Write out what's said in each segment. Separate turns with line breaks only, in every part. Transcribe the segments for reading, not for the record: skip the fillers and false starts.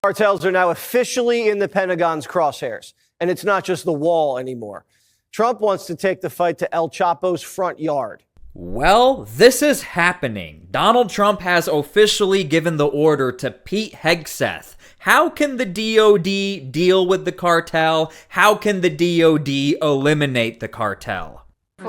Cartels are now officially in the Pentagon's crosshairs, and it's not just the wall anymore. Trump wants to take the fight to El Chapo's front yard.
Well, this is happening. Donald Trump has officially given the order to Pete Hegseth. How can the DOD deal with the cartel? How can the DOD eliminate the cartel?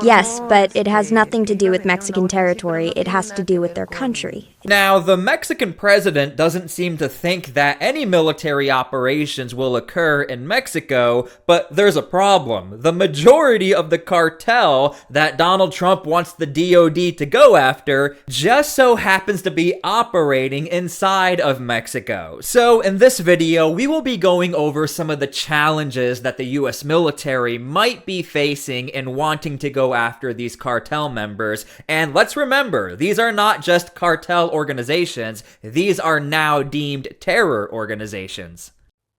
Yes, but it has nothing to do with Mexican territory. It has to do with their country.
Now, the Mexican president doesn't seem to think that any military operations will occur in Mexico, but there's a problem. The majority of the cartel that Donald Trump wants the DOD to go after just so happens to be operating inside of Mexico. So in this video, we will be going over some of the challenges that the US military might be facing in wanting to go after these cartel members. And let's remember, these are not just cartel organizations, these are now deemed terror organizations.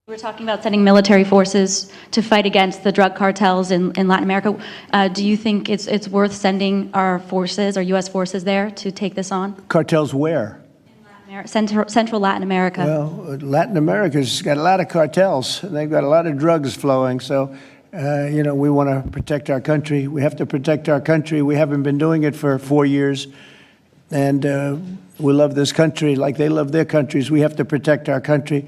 We're talking about sending military forces to fight against the drug cartels in Latin America. Do you think it's worth sending our forces, our U.S. forces there to take this on?
Cartels where?
Central Latin America.
Well, Latin America's got a lot of cartels, and they've got a lot of drugs flowing, so we want to protect our country. We have to protect our country. We haven't been doing it for 4 years. And we love this country like they love their countries. We have to protect our country.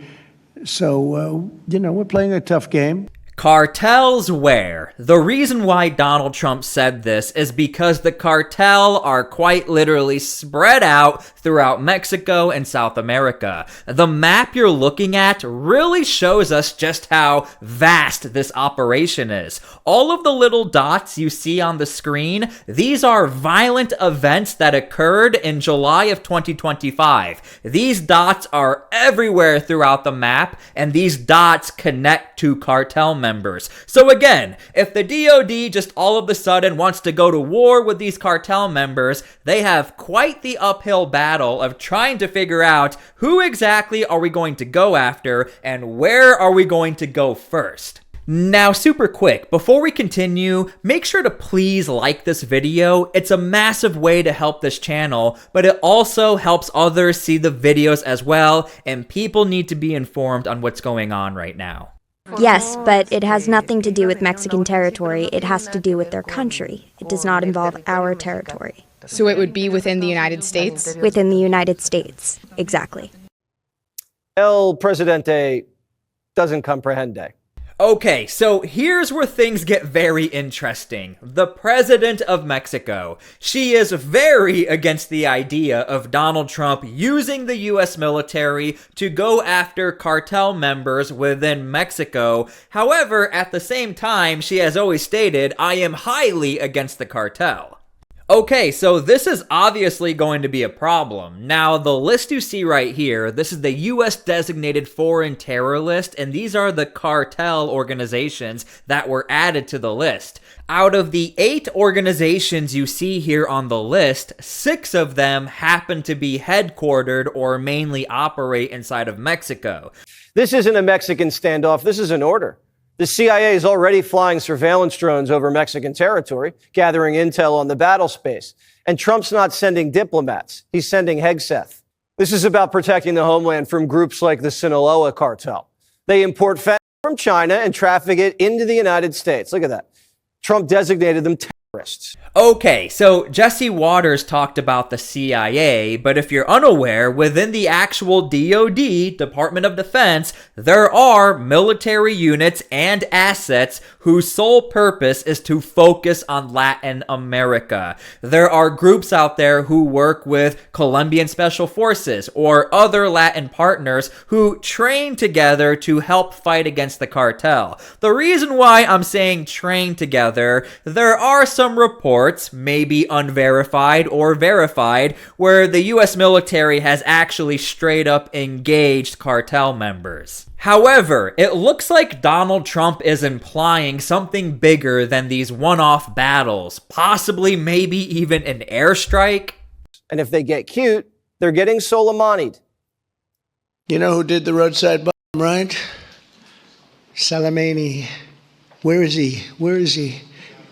So, we're playing a tough game.
Cartels where? The reason why Donald Trump said this is because the cartel are quite literally spread out throughout Mexico and South America. The map you're looking at really shows us just how vast this operation is. All of the little dots you see on the screen, these are violent events that occurred in July of 2025. These dots are everywhere throughout the map, and these dots connect to cartel members. So again, if the DOD just all of a sudden wants to go to war with these cartel members, they have quite the uphill battle of trying to figure out who exactly are we going to go after and where are we going to go first. Now, super quick, before we continue, make sure to please like this video. It's a massive way to help this channel, but it also helps others see the videos as well, and people need to be informed on what's going on right now.
Yes, but it has nothing to do with Mexican territory. It has to do with their country. It does not involve our territory.
So it would be within the United States?
Within the United States, exactly.
El Presidente doesn't comprehende.
Okay, so here's where things get very interesting. The president of Mexico. She is very against the idea of Donald Trump using the US military to go after cartel members within Mexico. However, at the same time, she has always stated, I am highly against the cartel. Okay, so this is obviously going to be a problem. Now, the list you see right here, this is the U.S. designated foreign terror list, and these are the cartel organizations that were added to the list. Out of the 8 organizations you see here on the list, 6 of them happen to be headquartered or mainly operate inside of Mexico.
This isn't a Mexican standoff. This is an order. The CIA is already flying surveillance drones over Mexican territory, gathering intel on the battle space. And Trump's not sending diplomats. He's sending Hegseth. This is about protecting the homeland from groups like the Sinaloa cartel. They import fentanyl from China and traffic it into the United States. Look at that. Trump designated them terrorists.
Okay, so Jesse Waters talked about the CIA, but if you're unaware, within the actual DOD, Department of Defense, there are military units and assets whose sole purpose is to focus on Latin America. There are groups out there who work with Colombian Special Forces or other Latin partners who train together to help fight against the cartel. The reason why I'm saying train together, there are some reports, maybe unverified or verified, where the US military has actually straight up engaged cartel members. However, it looks like Donald Trump is implying something bigger than these one-off battles, possibly maybe even an airstrike.
And if they get cute, they're getting Soleimani'd.
You know who did the roadside bomb, right? Soleimani. Where is he? Where is he?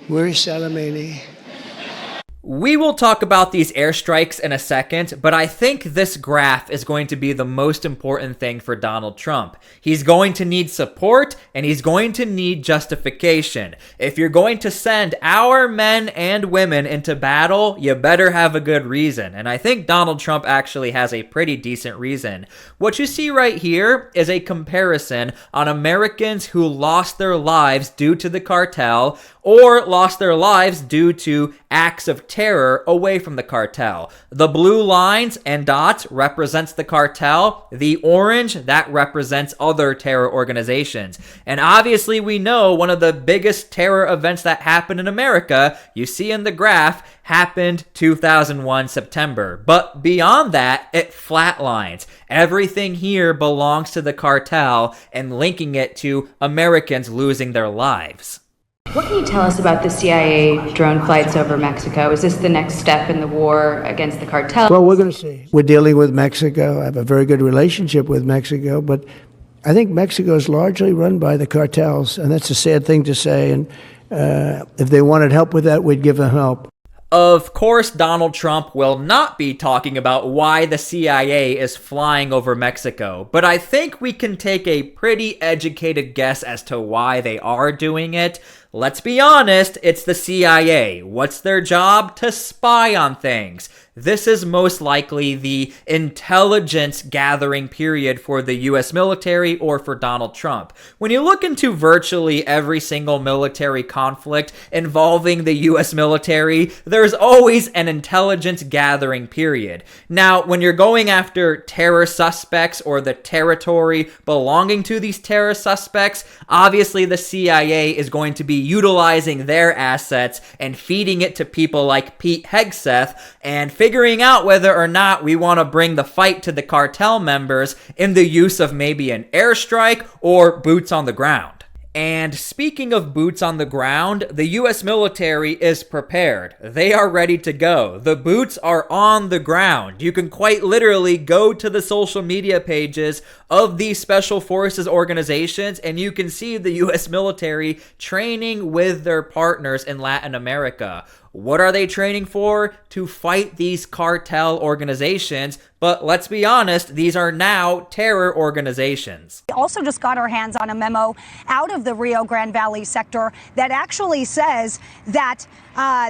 Where is Soleimani?
We will talk about these airstrikes in a second, but I think this graph is going to be the most important thing for Donald Trump. He's going to need support and he's going to need justification. If you're going to send our men and women into battle, you better have a good reason. And I think Donald Trump actually has a pretty decent reason. What you see right here is a comparison on Americans who lost their lives due to the cartel or lost their lives due to acts of terror away from the cartel. The blue lines and dots represents the cartel. The orange, that represents other terror organizations. And obviously we know one of the biggest terror events that happened in America, you see in the graph, happened 2001 September. But beyond that, it flatlines. Everything here belongs to the cartel and linking it to Americans losing their lives.
What can you tell us about the CIA drone flights over Mexico? Is this the next step in the war against the cartel?
Well, we're going to see. We're dealing with Mexico. I have a very good relationship with Mexico, but I think Mexico is largely run by the cartels, and that's a sad thing to say. And if they wanted help with that, we'd give them help.
Of course, Donald Trump will not be talking about why the CIA is flying over Mexico, but I think we can take a pretty educated guess as to why they are doing it. Let's be honest, it's the CIA. What's their job? To spy on things. This is most likely the intelligence gathering period for the US military or for Donald Trump. When you look into virtually every single military conflict involving the US military, there's always an intelligence gathering period. Now, when you're going after terror suspects or the territory belonging to these terror suspects, obviously the CIA is going to be utilizing their assets and feeding it to people like Pete Hegseth and figuring out whether or not we want to bring the fight to the cartel members in the use of maybe an airstrike or boots on the ground. And speaking of boots on the ground, the US military is prepared. They are ready to go. The boots are on the ground. You can quite literally go to the social media pages of these special forces organizations and you can see the US military training with their partners in Latin America. What are they training for? To fight these cartel organizations. But let's be honest, these are now terror organizations.
We also just got our hands on a memo out of the Rio Grande Valley sector that actually says that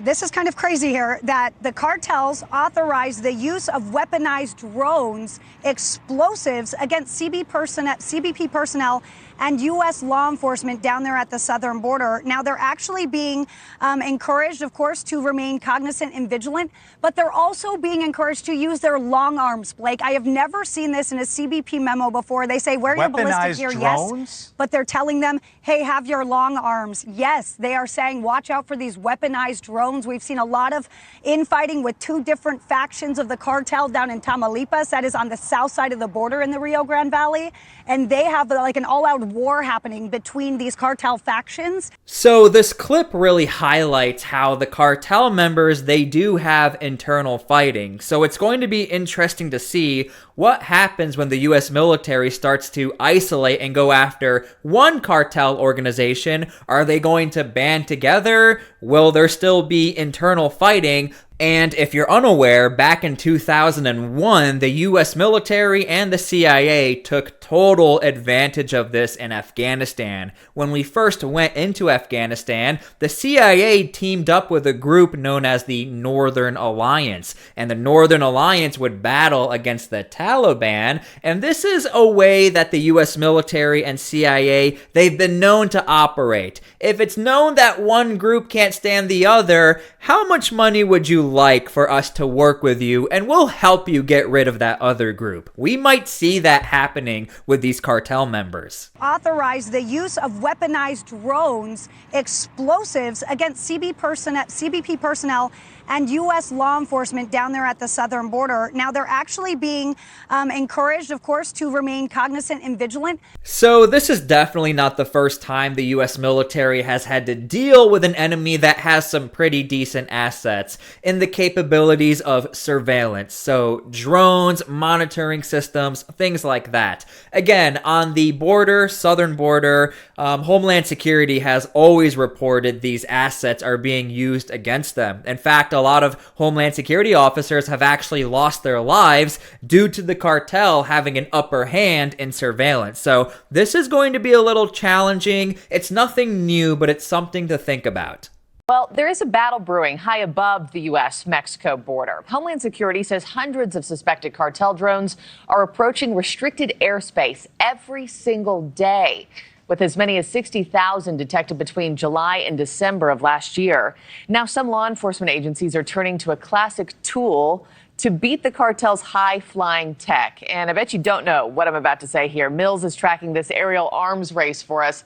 this is kind of crazy here, that the cartels authorize the use of weaponized drones, explosives against CBP personnel and U.S. law enforcement down there at the southern border. Now, they're actually being encouraged, of course, to remain cognizant and vigilant, but they're also being encouraged to use their long arms, Blake. I have never seen this in a CBP memo before. They say, wear your ballistic gear, yes, but they're telling them, hey, have your long arms. Yes, they are saying, watch out for these weaponized drones. We've seen a lot of infighting with two different factions of the cartel down in Tamaulipas, that is on the south side of the border in the Rio Grande Valley, and they have like an all-out war happening between these cartel factions.
So this clip really highlights how the cartel members, they do have internal fighting. So it's going to be interesting to see what happens when the US military starts to isolate and go after one cartel organization. Are they going to band together? Will there still be internal fighting? And if you're unaware, back in 2001, the US military and the CIA took total advantage of this in Afghanistan. When we first went into Afghanistan, the CIA teamed up with a group known as the Northern Alliance, and the Northern Alliance would battle against the Taliban, and this is a way that the US military and CIA, they've been known to operate. If it's known that one group can't stand the other, how much money would you like for us to work with you and we'll help you get rid of that other group? We might see that happening with these cartel members.
Authorize the use of weaponized drones, explosives against CBP personnel and U.S. law enforcement down there at the southern border. Now, they're actually being encouraged, of course, to remain cognizant and vigilant.
So this is definitely not the first time the U.S. military has had to deal with an enemy that has some pretty decent assets in the capabilities of surveillance. So drones, monitoring systems, things like that. Again, on the border, southern border, Homeland Security has always reported these assets are being used against them. In fact, a a lot of Homeland Security officers have actually lost their lives due to the cartel having an upper hand in surveillance. So this is going to be a little challenging. It's nothing new, but it's something to think about.
Well, there is a battle brewing high above the U.S.-Mexico border. Homeland Security says hundreds of suspected cartel drones are approaching restricted airspace every single day, with as many as 60,000 detected between July and December of last year. Now, some law enforcement agencies are turning to a classic tool to beat the cartel's high-flying tech. And I bet you don't know what I'm about to say here. Mills is tracking this aerial arms race for us.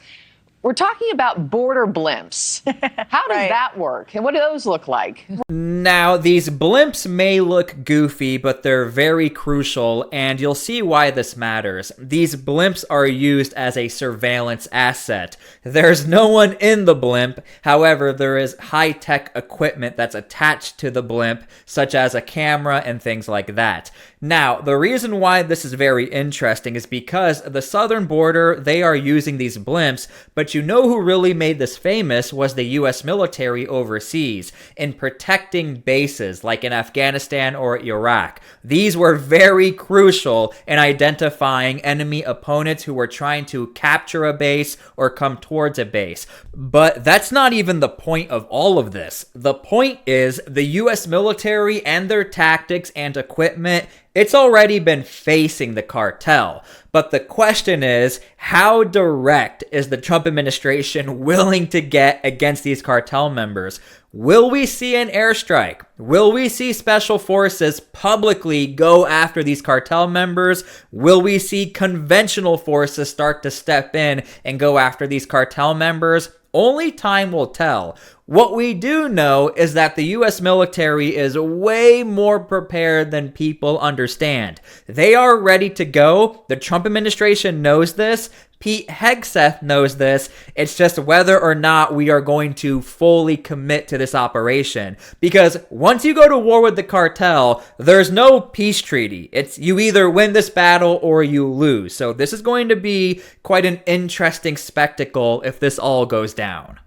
We're talking about border blimps. How does that work? And what do those look like?
Now, these blimps may look goofy, but they're very crucial, and you'll see why this matters. These blimps are used as a surveillance asset. There's no one in the blimp. However, there is high-tech equipment that's attached to the blimp, such as a camera and things like that. Now, the reason why this is very interesting is because the southern border, they are using these blimps, but you know who really made this famous was the U.S. military overseas in protecting bases like in Afghanistan or Iraq. These were very crucial in identifying enemy opponents who were trying to capture a base or come towards a base. But that's not even the point of all of this. The point is the U.S. military and their tactics and equipment, it's already been facing the cartel. But the question is, how direct is the Trump administration willing to get against these cartel members? Will we see an airstrike? Will we see special forces publicly go after these cartel members? Will we see conventional forces start to step in and go after these cartel members? Only time will tell. What we do know is that the U.S. military is way more prepared than people understand. They are ready to go. The Trump administration knows this. Pete Hegseth knows this. It's just whether or not we are going to fully commit to this operation. Because once you go to war with the cartel, there's no peace treaty. It's you either win this battle or you lose. So this is going to be quite an interesting spectacle if this all goes down.